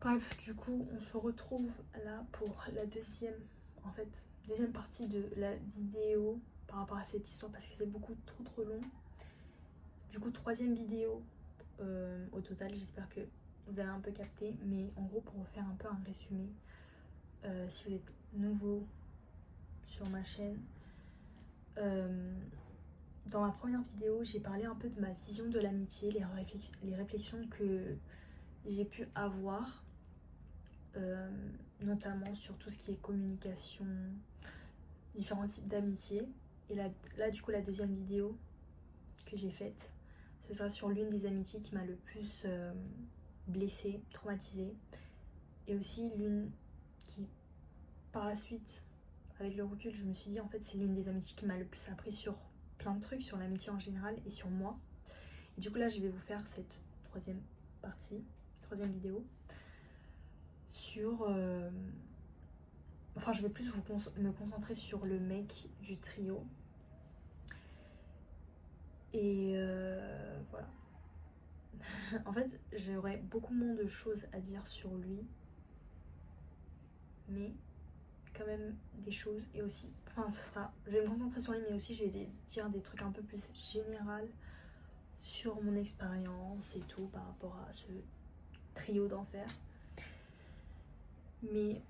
Bref, du coup, on se retrouve là pour la deuxième partie de la vidéo par rapport à cette histoire parce que c'est beaucoup trop long. Du coup, troisième vidéo au total, j'espère que vous avez un peu capté, mais en gros, pour vous faire un peu un résumé, si vous êtes nouveau sur ma chaîne, dans ma première vidéo, j'ai parlé un peu de ma vision de l'amitié, les réflexions que j'ai pu avoir, notamment sur tout ce qui est communication, différents types d'amitié. Et là, du coup, la deuxième vidéo que j'ai faite, ce sera sur l'une des amitiés qui m'a le plus blessée, traumatisée, et aussi l'une qui, par la suite, avec le recul, je me suis dit en fait c'est l'une des amitiés qui m'a le plus appris sur plein de trucs, sur l'amitié en général et sur moi. Et du coup là je vais vous faire cette troisième vidéo sur... Enfin je vais plus me concentrer sur le mec du trio. Et voilà. En fait j'aurais beaucoup moins de choses à dire sur lui, mais quand même des choses. Et aussi, je vais me concentrer sur lui, mais aussi je vais dire des trucs un peu plus général sur mon expérience et tout par rapport à ce trio d'enfer. Mais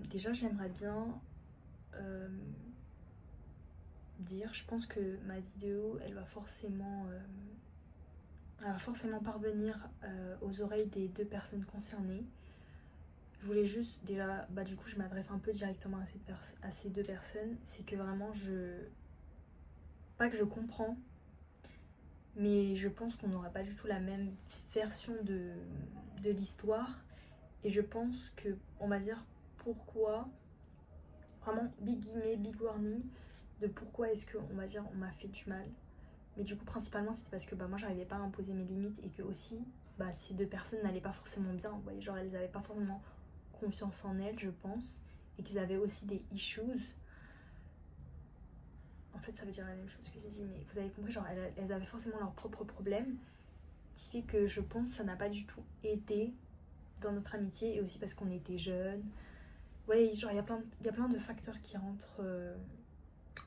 déjà j'aimerais bien dire, je pense que ma vidéo elle va forcément parvenir aux oreilles des deux personnes concernées. Je voulais juste déjà, du coup je m'adresse un peu directement à ces deux personnes. C'est que vraiment pas que je comprends, mais je pense qu'on n'aura pas du tout la même version de l'histoire. Et je pense que, on va dire, pourquoi, vraiment big guillemets, big warning, de pourquoi est-ce que, on va dire, on m'a fait du mal. Mais du coup, principalement, c'était parce que moi, j'arrivais pas à imposer mes limites et que aussi, ces deux personnes n'allaient pas forcément bien. Vous voyez, genre, elles avaient pas forcément confiance en elles, je pense, et qu'ils avaient aussi des issues. En fait, ça veut dire la même chose que j'ai dit, mais vous avez compris, genre, elles avaient forcément leurs propres problèmes, qui fait que je pense que ça n'a pas du tout aidé dans notre amitié, et aussi parce qu'on était jeunes. Ouais, genre il y a plein de facteurs qui rentrent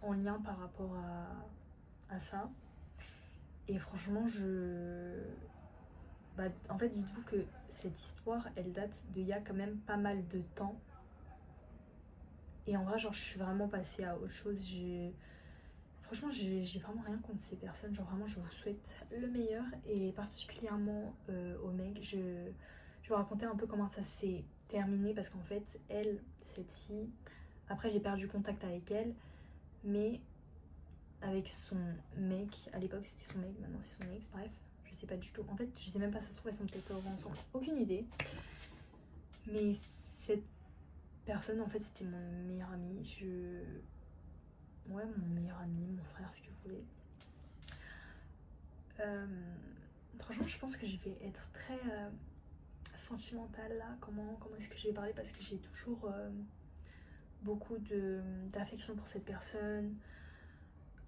en lien par rapport à ça. Et franchement, en fait, dites-vous que cette histoire, elle date d'il y a quand même pas mal de temps. Et en vrai, genre, je suis vraiment passée à autre chose. Franchement, j'ai vraiment rien contre ces personnes. Genre, vraiment, je vous souhaite le meilleur. Et particulièrement au mec, je vais vous raconter un peu comment ça s'est terminé. Parce qu'en fait, cette fille, après, j'ai perdu contact avec elle. Mais avec son mec, à l'époque, c'était son mec, maintenant c'est son ex, bref. Je sais pas du tout. En fait, je sais même pas, ça se trouve, elles sont peut-être ensemble. Aucune idée. Mais cette personne, en fait, c'était mon meilleur ami. Ouais, mon meilleur ami, mon frère, ce que vous voulez. Franchement, je pense que je vais être très sentimentale là. Comment est-ce que je vais parler, parce que j'ai toujours beaucoup d'affection pour cette personne.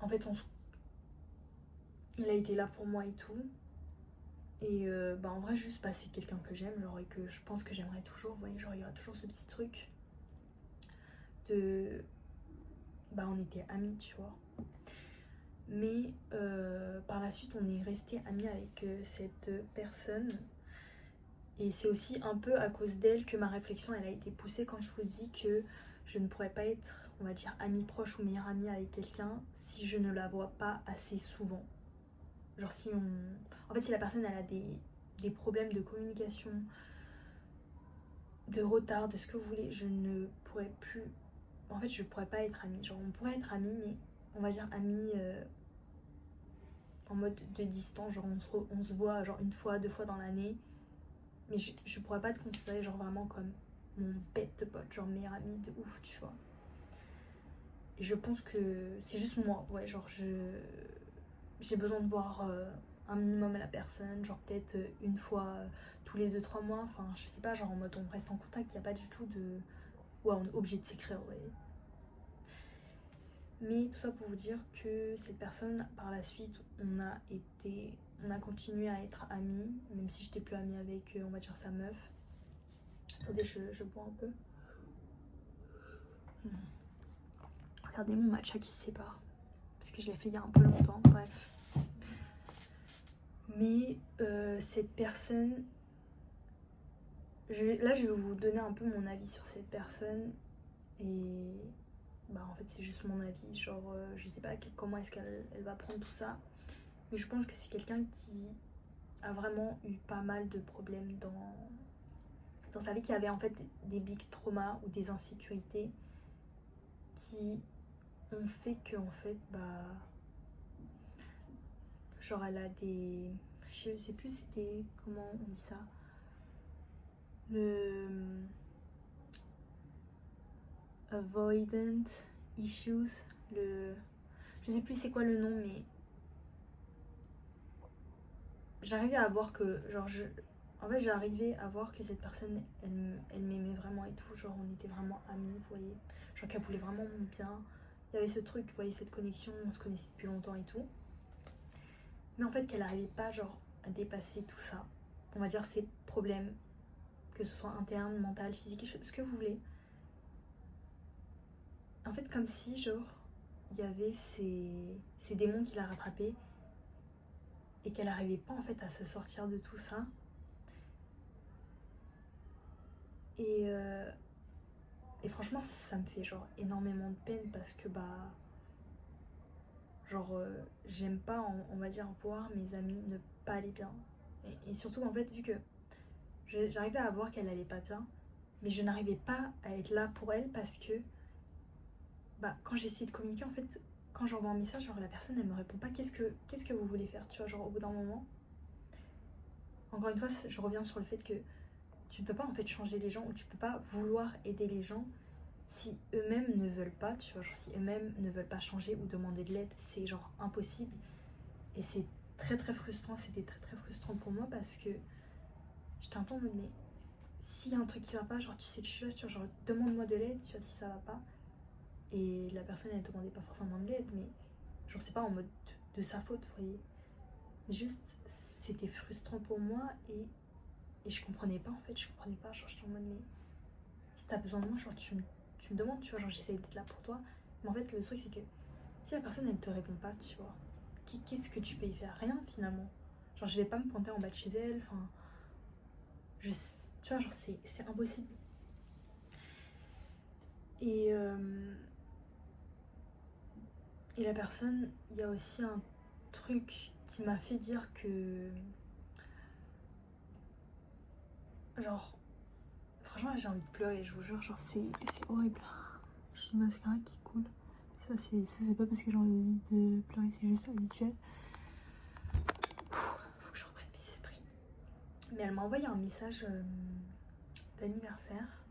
En fait, il a été là pour moi et tout. Et en vrai, juste c'est quelqu'un que j'aime, genre, et que je pense que j'aimerais toujours. Vous voyez, genre, il y aura toujours ce petit truc de. On était amis, tu vois. Mais par la suite, on est resté amis avec cette personne. Et c'est aussi un peu à cause d'elle que ma réflexion elle a été poussée quand je vous dis que je ne pourrais pas être, on va dire, amie proche ou meilleure amie avec quelqu'un si je ne la vois pas assez souvent. Genre si la personne elle a des problèmes de communication, de retard, de ce que vous voulez, je ne pourrais plus... En fait, je pourrais pas être amie. Genre, on pourrait être amie, mais on va dire amie en mode de distance. Genre, on se voit genre une fois, deux fois dans l'année. Mais je pourrais pas te considérer genre vraiment comme mon bête de pote, genre meilleure amie de ouf, tu vois. Et je pense que c'est juste moi, ouais, genre j'ai besoin de voir un minimum la personne, genre peut-être une fois tous les 2-3 mois, enfin je sais pas, genre en mode on reste en contact, il n'y a pas du tout de... Ouais, on est obligé de s'écrire, ouais. Mais tout ça pour vous dire que cette personne, par la suite, on a continué à être amis, même si j'étais plus amie avec, on va dire, sa meuf. Attendez, je bois un peu. Regardez mon matcha qui se sépare. Parce que je l'ai fait il y a un peu longtemps, bref. Mais cette personne... Là, je vais vous donner un peu mon avis sur cette personne. Et bah en fait, c'est juste mon avis. Genre, je sais pas comment est-ce qu'elle va prendre tout ça. Mais je pense que c'est quelqu'un qui a vraiment eu pas mal de problèmes dans sa vie, qui avait en fait des big traumas ou des insécurités qui ont fait que en fait, bah... Genre, elle a des... Je sais plus c'était... Comment on dit ça? Le... Avoidant issues. Le... Je sais plus c'est quoi le nom, mais... J'arrivais à voir que... Genre, En fait, j'arrivais à voir que cette personne, elle m'aimait vraiment et tout. Genre, on était vraiment amis, vous voyez. Genre, qu'elle voulait vraiment mon bien. Il y avait ce truc, vous voyez, cette connexion. On se connaissait depuis longtemps et tout. Mais en fait, qu'elle n'arrivait pas, genre, à dépasser tout ça. On va dire ses problèmes, que ce soit interne, mental, physique, ce que vous voulez. En fait, comme si, genre, il y avait ces démons qui la rattrapaient et qu'elle n'arrivait pas, en fait, à se sortir de tout ça. Et franchement, ça me fait, genre, énormément de peine parce que, bah... Genre, j'aime pas, on va dire, voir mes amis ne pas aller bien. Et surtout, en fait, vu que j'arrivais à voir qu'elle allait pas bien, mais je n'arrivais pas à être là pour elle parce que, bah, quand j'essayais de communiquer, en fait, quand j'envoie un message, genre, la personne, elle me répond pas, qu'est-ce que vous voulez faire, tu vois, genre, au bout d'un moment. Encore une fois, je reviens sur le fait que tu ne peux pas, en fait, changer les gens, ou tu peux pas vouloir aider les gens si eux-mêmes ne veulent pas, tu vois, genre, si eux-mêmes ne veulent pas changer ou demander de l'aide, c'est, genre, impossible. Et c'est très très frustrant, c'était très très frustrant pour moi parce que j'étais un peu en mode, mais s'il y a un truc qui va pas, genre tu sais que je suis là, tu vois, genre demande-moi de l'aide, tu vois, si ça va pas. Et la personne, elle demandait pas forcément de l'aide, mais genre c'est pas en mode de sa faute, vous voyez. Mais juste, c'était frustrant pour moi et je comprenais pas, en fait, je comprenais pas, genre j'étais en mode, mais si t'as besoin de moi, genre tu me demandes, tu vois, genre j'essaie d'être là pour toi. Mais en fait, le truc c'est que si la personne, elle te répond pas, tu vois, qu'est-ce que tu peux y faire? Rien finalement. Genre, je vais pas me pointer en bas de chez elle, enfin. Tu vois, genre, c'est impossible. Et, et la personne, il y a aussi un truc qui m'a fait dire que. Genre, franchement, j'ai envie de pleurer, je vous jure, genre, c'est horrible. J'ai une mascara qui coule. Ça, c'est pas parce que j'ai envie de pleurer, c'est juste habituel. Faut que je reprenne mes esprits. Mais elle m'a envoyé un message d'anniversaire.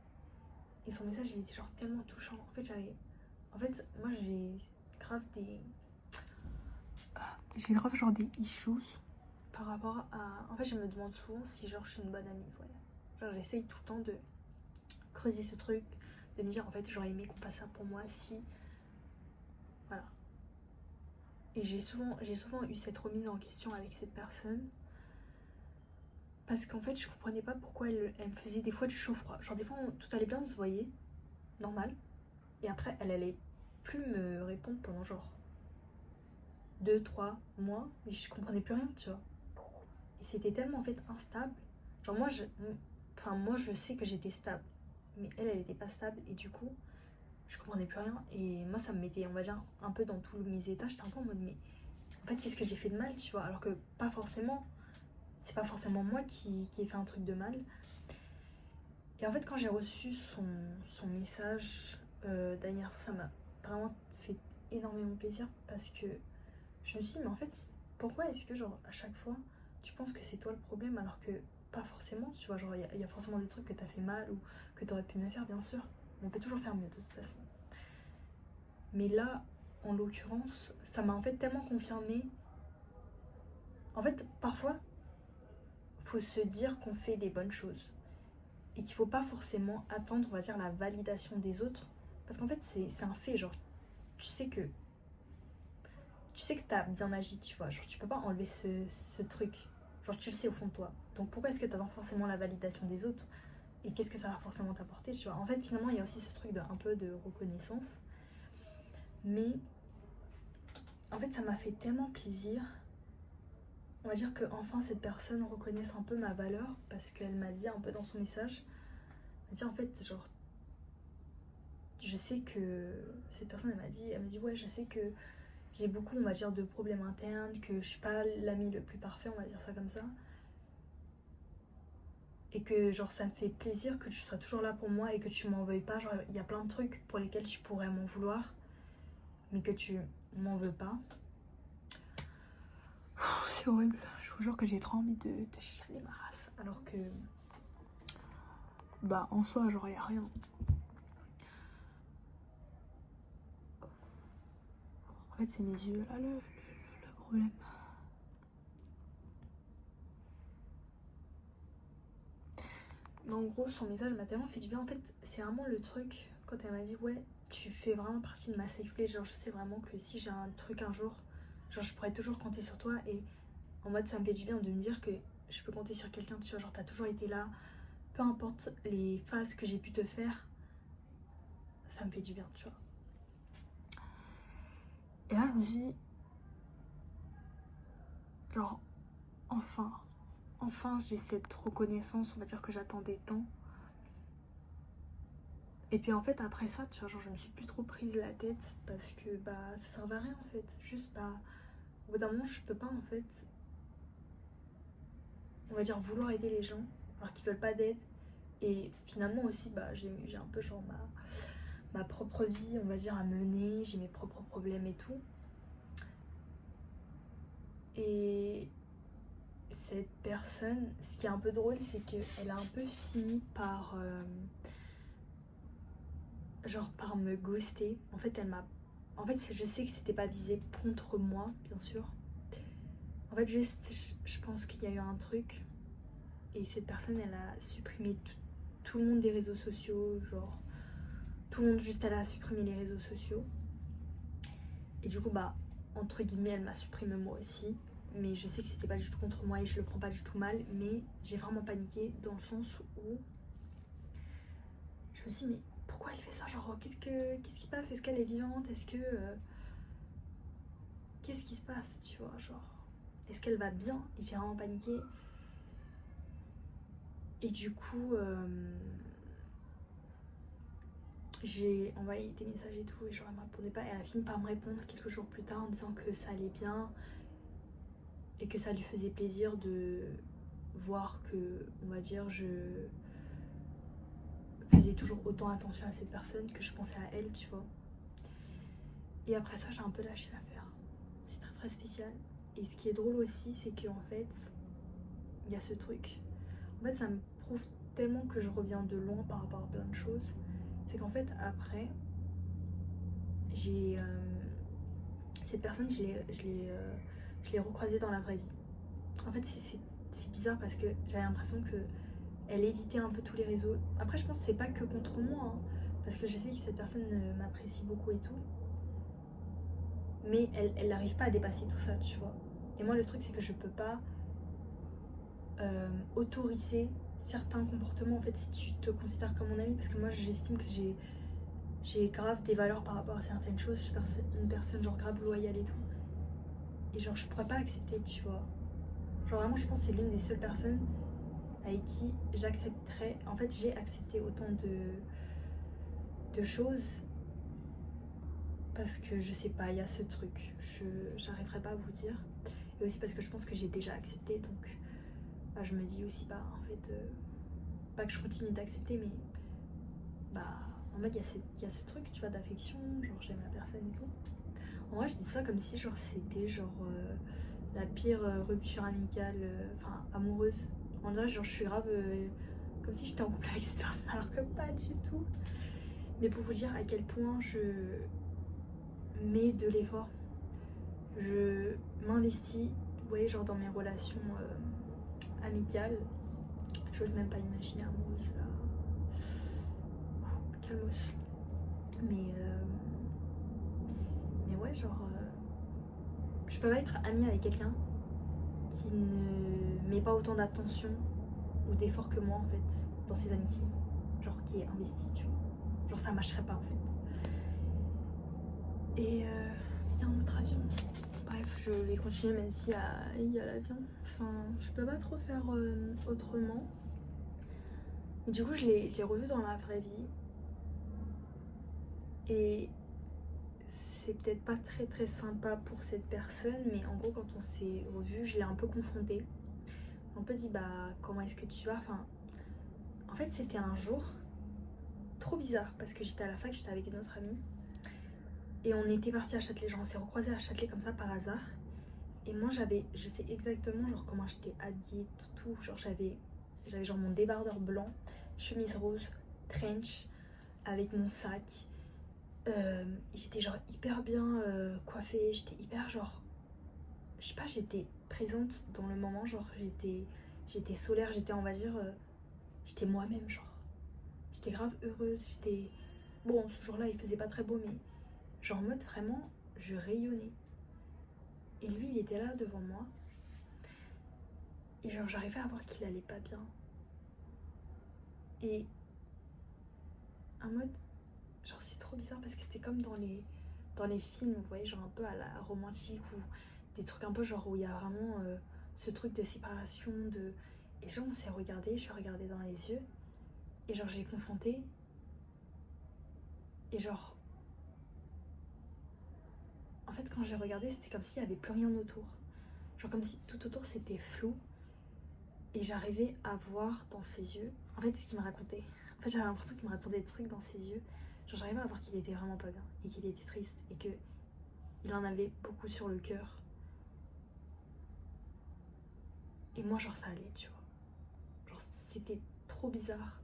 Et son message, il était genre tellement touchant. En fait, moi, j'ai grave des... J'ai grave genre des issues par rapport à... En fait, je me demande souvent si genre je suis une bonne amie, voilà. Genre, j'essaye tout le temps de creuser ce truc, de me dire, en fait, j'aurais aimé qu'on fasse ça pour moi si... Voilà. Et j'ai souvent eu cette remise en question avec cette personne. Parce qu'en fait, je comprenais pas pourquoi elle me faisait des fois du chaud-froid. Genre, des fois, tout allait bien, on se voyait, normal. Et après, elle allait plus me répondre pendant genre 2-3 mois. Mais je comprenais plus rien, tu vois. Et c'était tellement en fait instable. Genre, moi, je sais que j'étais stable. Mais elle était pas stable. Et du coup, je comprenais plus rien. Et moi, ça me mettait, on va dire, un peu dans tous mes états. J'étais un peu en mode, mais en fait, qu'est-ce que j'ai fait de mal, tu vois? Alors que pas forcément. C'est pas forcément moi qui ai fait un truc de mal. Et en fait, quand j'ai reçu son message d'anniversaire, ça m'a vraiment fait énormément plaisir parce que je me suis dit, mais en fait, pourquoi est-ce que, genre, à chaque fois, tu penses que c'est toi le problème alors que pas forcément, tu vois, genre, il y a forcément des trucs que t'as fait mal ou que t'aurais pu mieux faire, bien sûr. On peut toujours faire mieux de toute façon. Mais là, en l'occurrence, ça m'a en fait tellement confirmé. En fait, parfois, faut se dire qu'on fait des bonnes choses et qu'il faut pas forcément attendre, on va dire, la validation des autres. Parce qu'en fait, c'est un fait, genre, tu sais que t'as bien agi, tu vois. Genre, tu peux pas enlever ce truc. Genre, tu le sais au fond de toi. Donc, pourquoi est-ce que t'attends forcément la validation des autres? et qu'est-ce que ça va forcément t'apporter, tu vois. En fait, finalement, il y a aussi ce truc un peu de reconnaissance. Mais en fait, ça m'a fait tellement plaisir. On va dire que enfin cette personne reconnaisse un peu ma valeur, parce qu'elle m'a dit un peu dans son message, elle m'a dit en fait, genre, je sais que cette personne, elle m'a dit ouais, je sais que j'ai beaucoup, on va dire, de problèmes internes, que je suis pas l'ami le plus parfait, on va dire ça comme ça. Et que genre ça me fait plaisir que tu sois toujours là pour moi et que tu m'en veuilles pas. Genre il y a plein de trucs pour lesquels tu pourrais m'en vouloir, mais que tu m'en veux pas. C'est horrible, je vous jure que j'ai trop envie de chialer ma race. Alors que bah en soi genre y a rien. En fait c'est mes yeux là le problème. Mais en gros son message m'a tellement fait du bien. En fait c'est vraiment le truc quand elle m'a dit ouais tu fais vraiment partie de ma safe place. Genre je sais vraiment que si j'ai un truc un jour, genre je pourrais toujours compter sur toi. Et en mode ça me fait du bien de me dire que je peux compter sur quelqu'un, tu vois, genre t'as toujours été là. Peu importe les phases que j'ai pu te faire, ça me fait du bien, tu vois. Et là je me suis dit, genre enfin j'ai cette reconnaissance, on va dire que j'attendais tant. Et puis en fait après ça, tu vois, genre je me suis plus trop prise la tête parce que bah ça servait à rien en fait. Juste bah au bout d'un moment je peux pas en fait, on va dire vouloir aider les gens alors qu'ils veulent pas d'aide. Et finalement aussi bah j'ai un peu genre ma propre vie, on va dire, à mener, j'ai mes propres problèmes et tout. Et cette personne, ce qui est un peu drôle, c'est qu'elle a un peu fini par genre par me ghoster. En fait je sais que c'était pas visé contre moi, bien sûr. En fait juste je pense qu'il y a eu un truc et cette personne elle a supprimé tout le monde des réseaux sociaux, genre tout le monde juste elle a supprimé les réseaux sociaux. Et du coup bah entre guillemets elle m'a supprimé moi aussi. Mais je sais que c'était pas du tout contre moi et je le prends pas du tout mal. Mais j'ai vraiment paniqué dans le sens où je me suis dit mais pourquoi elle fait ça, genre qu'est-ce qui se passe, est-ce qu'elle est vivante, est-ce que qu'est-ce qui se passe, tu vois, genre est-ce qu'elle va bien. Et j'ai vraiment paniqué. Et du coup j'ai envoyé des messages et tout et genre elle me répondait pas. Et elle a fini par me répondre quelques jours plus tard en disant que ça allait bien et que ça lui faisait plaisir de voir que, on va dire, je faisais toujours autant attention à cette personne, que je pensais à elle, tu vois. Et après ça j'ai un peu lâché l'affaire. C'est très très spécial. Et ce qui est drôle aussi c'est qu'en fait il y a ce truc. En fait ça me prouve tellement que je reviens de loin par rapport à plein de choses. C'est qu'en fait après j'ai cette personne je l'ai recroisée dans la vraie vie. En fait c'est bizarre parce que j'avais l'impression que elle évitait un peu tous les réseaux. Après je pense que c'est pas que contre moi hein, parce que je sais que cette personne m'apprécie beaucoup et tout. Mais elle n'arrive pas à dépasser tout ça, tu vois. Et moi le truc c'est que je peux pas autoriser certains comportements en fait si tu te considères comme mon ami, parce que moi j'estime que j'ai grave des valeurs par rapport à certaines choses. Je suis une personne genre grave loyale et tout. Et genre je pourrais pas accepter, tu vois. Genre vraiment je pense que c'est l'une des seules personnes avec qui j'accepterais. En fait j'ai accepté autant de choses parce que je sais pas, il y a ce truc. J'arriverai pas à vous dire. Et aussi parce que je pense que j'ai déjà accepté, donc bah, je me dis aussi bah en fait pas que je continue d'accepter, mais bah en mode il y a ce truc, tu vois, d'affection, genre j'aime la personne et tout. En vrai je dis ça comme si genre c'était genre la pire rupture amicale, enfin amoureuse. On dirait genre je suis grave comme si j'étais en couple avec cette personne, alors que pas du tout. Mais pour vous dire à quel point je mets de l'effort, je m'investis, vous voyez, genre dans mes relations amicales. J'ose même pas imaginer amoureuse là. Calmos. Mais ouais, genre je peux pas être amie avec quelqu'un qui ne met pas autant d'attention ou d'effort que moi en fait. dans ses amitiés, genre qui est investi, tu vois. Genre ça marcherait pas en fait. Et il y a un autre avion. Bref, je vais continuer même s'il y a l'avion. Enfin, je peux pas trop faire autrement. Et du coup, je l'ai revu dans la vraie vie. Et c'est peut-être pas très très sympa pour cette personne, mais en gros, quand on s'est revu, je l'ai un peu confrontée. Un peu dit, bah, comment est-ce que tu vas? Enfin, en fait, c'était un jour trop bizarre parce que j'étais à la fac, j'étais avec une autre amie. Et on était partis à Châtelet, genre on s'est recroisés à Châtelet comme ça par hasard. Et moi je sais exactement genre comment j'étais habillée, tout, genre j'avais genre mon débardeur blanc, chemise rose, trench, avec mon sac. J'étais genre hyper bien coiffée, j'étais hyper genre, je sais pas, j'étais présente dans le moment, genre j'étais solaire, j'étais on va dire, j'étais moi-même genre. J'étais grave heureuse, j'étais... Bon, ce jour-là il faisait pas très beau mais genre en mode vraiment, je rayonnais. Et lui, il était là devant moi. Et genre, j'arrivais à voir qu'il allait pas bien. Et en mode, genre, c'est trop bizarre parce que c'était comme dans les films, vous voyez, genre un peu à la romantique ou des trucs un peu genre où il y a vraiment ce truc de séparation, de... Et genre, on s'est regardé, je suis regardée dans les yeux. Et genre, j'ai confronté. Et genre, en fait, quand j'ai regardé, c'était comme s'il y avait plus rien autour. Genre comme si tout autour c'était flou. Et j'arrivais à voir dans ses yeux, en fait, ce qu'il me racontait. En fait, j'avais l'impression qu'il me racontait des trucs dans ses yeux. Genre, j'arrivais à voir qu'il était vraiment pas bien et qu'il était triste et qu'il en avait beaucoup sur le cœur. Et moi, genre, ça allait, tu vois. Genre, c'était trop bizarre.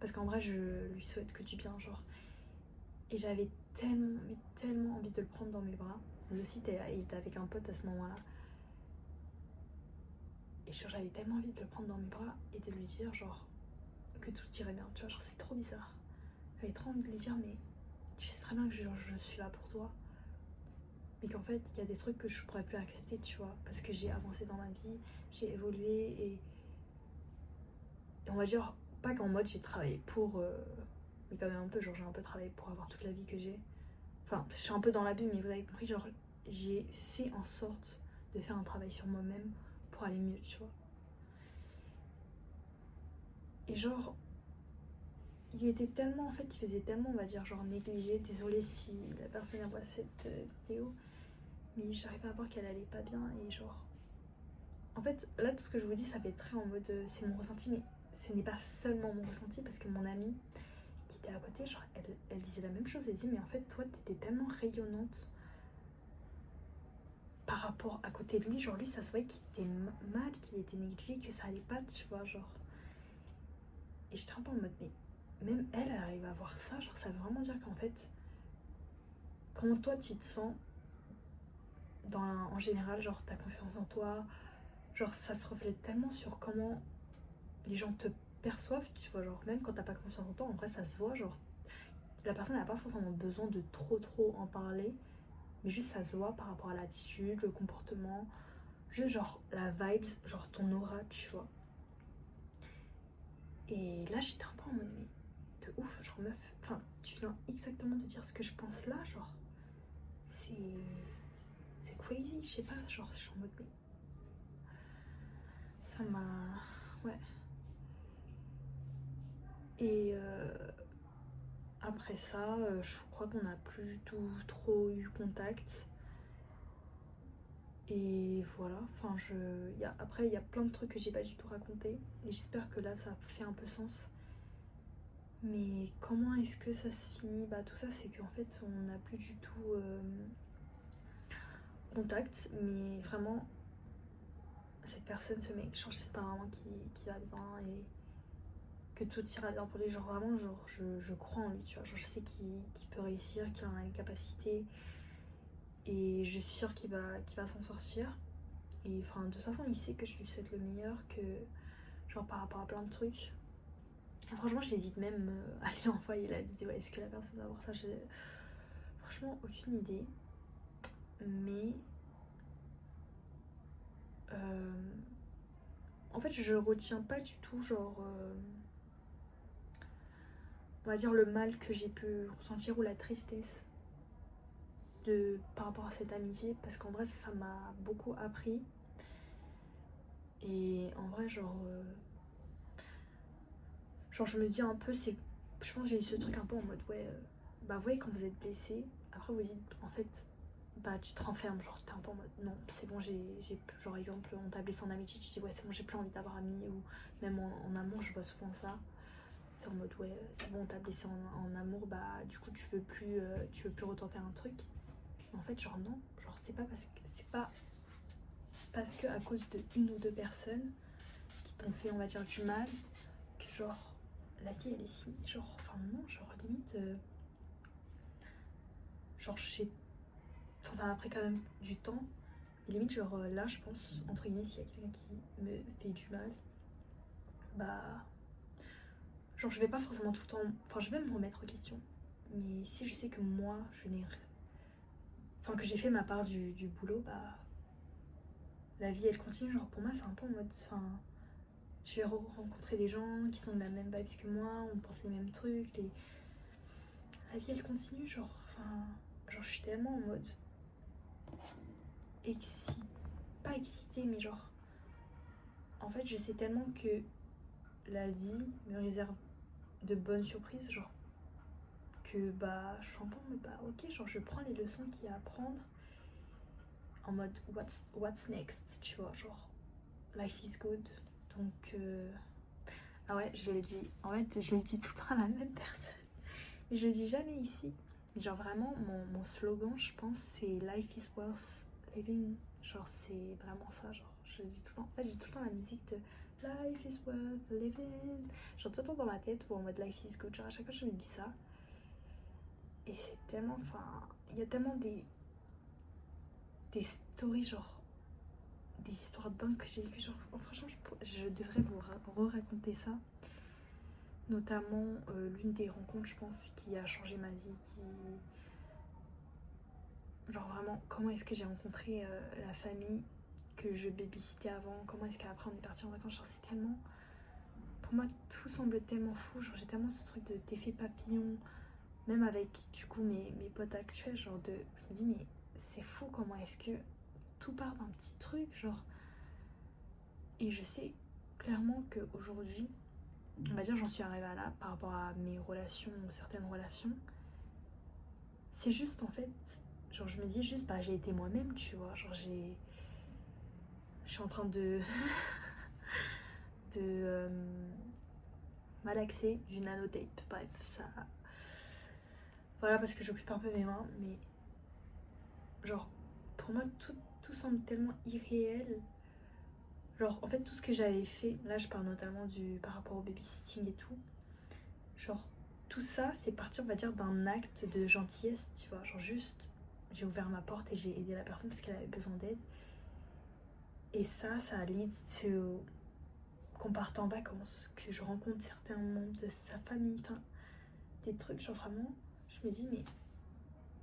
Parce qu'en vrai, je lui souhaite que du bien, genre. Et j'avais tellement, mais tellement envie de le prendre dans mes bras. Lui aussi, il était avec un pote à ce moment-là. Et genre, j'avais tellement envie de le prendre dans mes bras et de lui dire, genre, que tout irait bien. Tu vois, genre, c'est trop bizarre. J'avais trop envie de lui dire, mais tu sais très bien que je suis là pour toi. Mais qu'en fait, il y a des trucs que je pourrais plus accepter, tu vois. Parce que j'ai avancé dans ma vie, j'ai évolué et on va dire, pas qu'en mode j'ai travaillé pour. Mais quand même un peu, genre j'ai un peu travaillé pour avoir toute la vie que j'ai. Enfin, je suis un peu dans l'abus, mais vous avez compris, genre j'ai fait en sorte de faire un travail sur moi-même pour aller mieux, tu vois. Et genre, il était tellement, en fait, il faisait tellement, on va dire, genre négligé. Désolée si la personne voit cette vidéo, mais j'arrivais à voir qu'elle allait pas bien et genre. En fait, là, tout ce que je vous dis, ça fait très en mode c'est mon ressenti, mais ce n'est pas seulement mon ressenti parce que mon amie qui était à côté, genre, elle disait la même chose. Elle dit, mais en fait, toi, t'étais tellement rayonnante par rapport à côté de lui. Genre, lui, ça se voyait qu'il était mal, qu'il était négligé, que ça allait pas, tu vois, genre. Et j'étais un peu en mode, mais même elle arrive à voir ça. Genre, ça veut vraiment dire qu'en fait, comment toi, tu te sens en général, genre, ta confiance en toi, genre, ça se reflète tellement sur comment les gens te perçoivent, tu vois, genre même quand t'as pas confiance en toi, en vrai ça se voit, genre la personne n'a pas forcément besoin de trop en parler, mais juste ça se voit par rapport à l'attitude, le comportement, juste genre la vibe, genre ton aura, tu vois. Et là j'étais un peu en mode mais de ouf, genre meuf, enfin tu viens exactement de dire ce que je pense là, genre c'est crazy, je sais pas, genre je suis en mode mais ça m'a... ouais. Et après ça, je crois qu'on n'a plus du tout trop eu contact. Et voilà, enfin après il y a plein de trucs que j'ai pas du tout raconté. Et j'espère que là ça fait un peu sens. Mais comment est-ce que ça se finit? Bah tout ça c'est qu'en fait on n'a plus du tout contact. Mais vraiment, cette personne, ce mec, j'espère vraiment qu'il va bien et que tout ira bien pour lui. Genre vraiment, genre je crois en lui, tu vois. Genre je sais qu'il peut réussir, qu'il en a une capacité. Et je suis sûre qu'il va s'en sortir. Et enfin, de toute façon, il sait que je lui souhaite le meilleur, que genre par rapport à plein de trucs. Et franchement, j'hésite même à lui envoyer la vidéo. Est-ce que la personne va voir ça? J'ai franchement aucune idée. Mais en fait, je retiens pas du tout, genre on va dire, le mal que j'ai pu ressentir ou la tristesse par rapport à cette amitié, parce qu'en vrai ça m'a beaucoup appris. Et en vrai genre je me dis un peu, je pense que j'ai eu ce truc un peu en mode ouais, bah vous voyez quand vous êtes blessé, après vous dites en fait bah tu te renfermes, genre t'es un peu en mode non c'est bon, genre exemple on t'a blessé en amitié, tu dis ouais c'est bon j'ai plus envie d'avoir ami, ou même en amour je vois souvent ça, c'est en mode ouais c'est bon on t'a blessé en amour, bah du coup tu veux plus retenter un truc. Mais en fait genre non, genre c'est pas parce que à cause de une ou deux personnes qui t'ont fait on va dire du mal que genre la vie elle est finie, genre enfin non, genre limite genre enfin ça m'a pris quand même du temps, et limite genre là je pense entre guillemets s'il y a quelqu'un qui me fait du mal, bah genre je vais pas forcément tout le temps, enfin je vais me remettre en question, mais si je sais que moi je n'ai enfin que j'ai fait ma part du boulot, bah la vie elle continue, genre pour moi c'est un peu en mode enfin je vais rencontrer des gens qui sont de la même vibe que moi, on pense les mêmes trucs, la vie elle continue, genre enfin genre je suis tellement en mode pas excitée, mais genre en fait je sais tellement que la vie me réserve de bonnes surprises, genre que bah je suis un peu en mode bah ok, genre je prends les leçons qu'il y a à prendre, en mode what's next, tu vois, genre life is good. Donc ah ouais, je l'ai dit, en fait je le dis tout le temps à la même personne, mais je le dis jamais ici. Genre vraiment mon slogan je pense c'est life is worth living, genre c'est vraiment ça, genre je le dis tout le temps, en fait j'ai tout le temps la musique de life is worth living, genre tout le temps dans ma tête, ou en mode life is good, genre à chaque fois je me dis ça. Et c'est tellement, enfin il y a tellement des stories, genre des histoires dingues que j'ai vécues, genre franchement je devrais vous re-raconter ça, notamment l'une des rencontres je pense qui a changé ma vie, genre vraiment comment est-ce que j'ai rencontré la famille que je babysitais avant, comment est-ce qu'après on est parti en vacances, genre c'est tellement, pour moi tout semble tellement fou, genre j'ai tellement ce truc d'effet papillon, même avec du coup mes potes actuels, genre je me dis mais c'est fou comment est-ce que tout part d'un petit truc, genre. Et je sais clairement qu'aujourd'hui, on va dire j'en suis arrivée à là par rapport à mes relations, certaines relations. C'est juste en fait, genre je me dis juste bah j'ai été moi-même, tu vois, genre je suis en train de malaxer du nanotape, bref ça, voilà parce que j'occupe un peu mes mains, mais genre pour moi tout semble tellement irréel. Genre en fait tout ce que j'avais fait, là je parle notamment par rapport au babysitting et tout, genre tout ça c'est parti on va dire d'un acte de gentillesse, tu vois, genre juste j'ai ouvert ma porte et j'ai aidé la personne parce qu'elle avait besoin d'aide, et ça leads to qu'on parte en vacances, que je rencontre certains membres de sa famille, enfin des trucs genre vraiment je me dis mais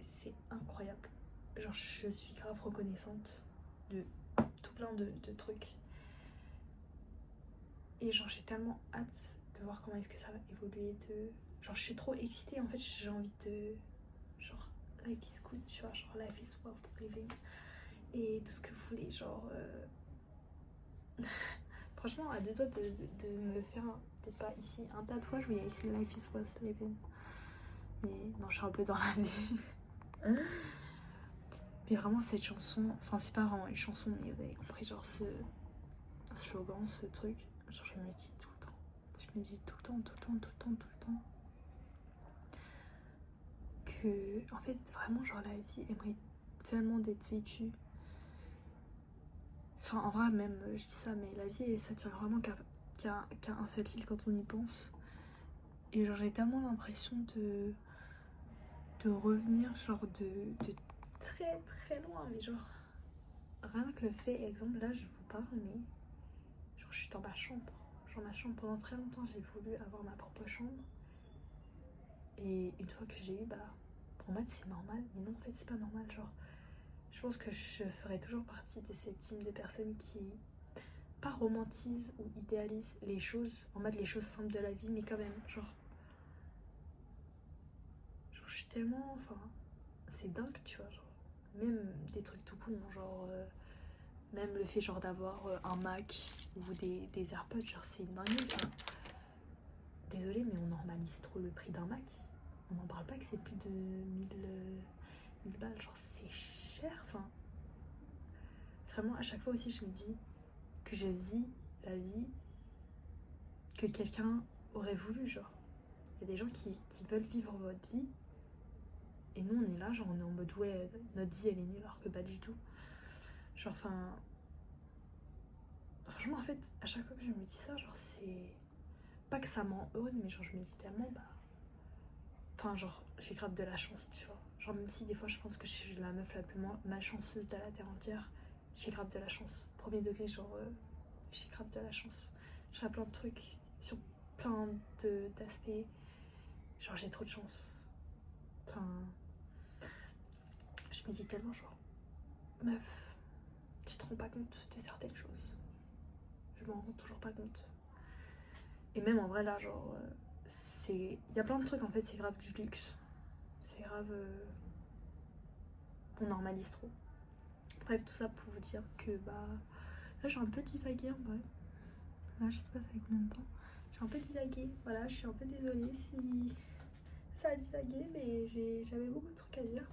c'est incroyable, genre je suis grave reconnaissante de tout plein de trucs, et genre j'ai tellement hâte de voir comment est-ce que ça va évoluer, genre je suis trop excitée en fait, j'ai envie de genre life is good, tu vois, genre life is worth living et tout ce que vous voulez, genre franchement à deux doigts de me faire peut-être pas ici un tatouage où il y a écrit life is worth living, mais non je suis un peu dans la vie. Mais vraiment cette chanson, enfin c'est pas vraiment une chanson mais vous avez compris, genre ce slogan, ce truc, genre je me dis tout le temps, je me dis tout le temps que en fait vraiment genre la vie aimerait tellement d'être vécue. Enfin en vrai même je dis ça, mais la vie ça tient vraiment qu'à un seul fil quand on y pense. Et genre j'ai tellement l'impression de revenir genre de très très loin, mais genre rien que le fait, exemple là je vous parle mais genre je suis dans ma chambre, genre ma chambre, pendant très longtemps j'ai voulu avoir ma propre chambre, et une fois que j'ai eu, bah pour moi c'est normal, mais non en fait c'est pas normal, genre je pense que je ferai toujours partie de cette team de personnes qui pas romantisent ou idéalisent les choses, en mode les choses simples de la vie, mais quand même genre je suis tellement... Enfin, c'est dingue, tu vois, genre. Même des trucs tout cons, genre... même le fait, genre, d'avoir un Mac ou des AirPods, genre, c'est une dinguerie, enfin. Désolée, mais on normalise trop le prix d'un Mac. On n'en parle pas que c'est plus de 1000 balles, genre, c'est cher, enfin. Vraiment, à chaque fois aussi, je me dis que je vis la vie que quelqu'un aurait voulu, genre. Il y a des gens qui veulent vivre votre vie. Et nous, on est là, genre, on est en mode, ouais, notre vie, elle est nulle, alors que pas du tout. Genre, enfin... Franchement, en fait, à chaque fois que je me dis ça, genre, c'est... Pas que ça me rend heureuse, mais genre, je me dis tellement, bah... Enfin, genre, j'ai grave de la chance, tu vois. Genre, même si des fois, je pense que je suis la meuf la plus malchanceuse de la terre entière, j'ai grave de la chance. Premier degré, genre, j'ai grave de la chance. J'ai plein de trucs, sur plein d'aspects. Genre, j'ai trop de chance. Enfin... Je me dis tellement, genre... Meuf, tu te rends pas compte de certaines choses. Je m'en rends toujours pas compte. Et même en vrai, là, genre... c'est... Il y a plein de trucs, en fait, c'est grave du luxe. C'est grave... on normalise trop. Bref, tout ça pour vous dire que, bah... Là, j'ai un peu divagué, en vrai. Là, je sais pas ça fait combien de temps. J'ai un peu divagué. Voilà, je suis un peu désolée si ça a divagué, mais j'avais beaucoup de trucs à dire.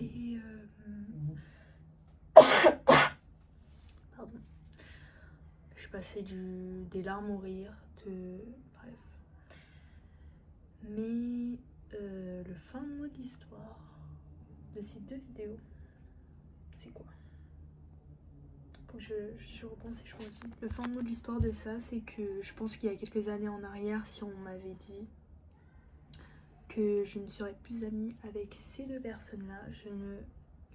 Et... Pardon. Je suis passée des larmes au rire, bref. Mais le fin mot de l'histoire de ces deux vidéos, c'est quoi? Faut que je repense et je redis. Le fin mot de l'histoire de ça, c'est que je pense qu'il y a quelques années en arrière, si on m'avait dit que je ne serais plus amie avec ces deux personnes-là, je ne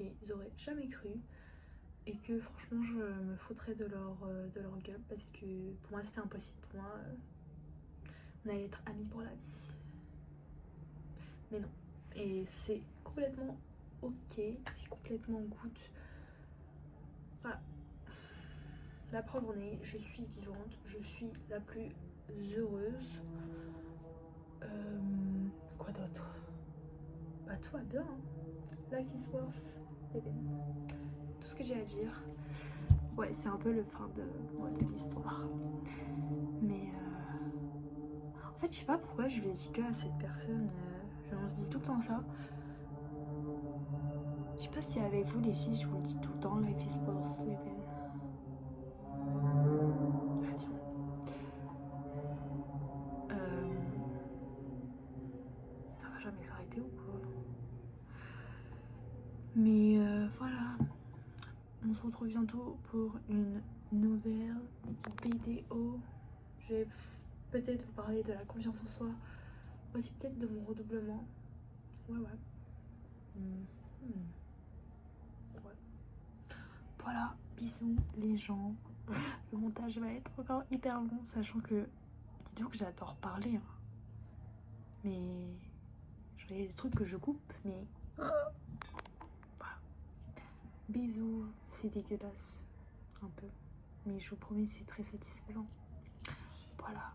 les aurais jamais cru. Et que franchement, je me foutrais de leur gueule parce que pour moi, c'était impossible. Pour moi, on allait être amis pour la vie. Mais non. Et c'est complètement ok, c'est complètement good. Voilà. La preuve en est, je suis vivante, je suis la plus heureuse. Quoi d'autre? Bah tout va bien, hein. Life is worth living. Tout ce que j'ai à dire. Ouais, c'est un peu le fin de l'histoire. Mais en fait, je sais pas pourquoi je le dis que à cette personne. On se dit tout le temps ça. Je sais pas si avec vous les filles, je vous le dis tout le temps, life is worth living. Ah tiens. Ça va jamais s'arrêter ou quoi? Mais voilà. On se retrouve bientôt pour une nouvelle vidéo. Je vais peut-être vous parler de la confiance en soi. Aussi peut-être de mon redoublement. Ouais. Ouais. Voilà, bisous les gens. Le montage va être encore hyper long, sachant que, dites-vous que j'adore parler, hein. Mais il y a des trucs que je coupe, mais voilà. Bisous, c'est dégueulasse un peu, mais je vous promets c'est très satisfaisant. Voilà.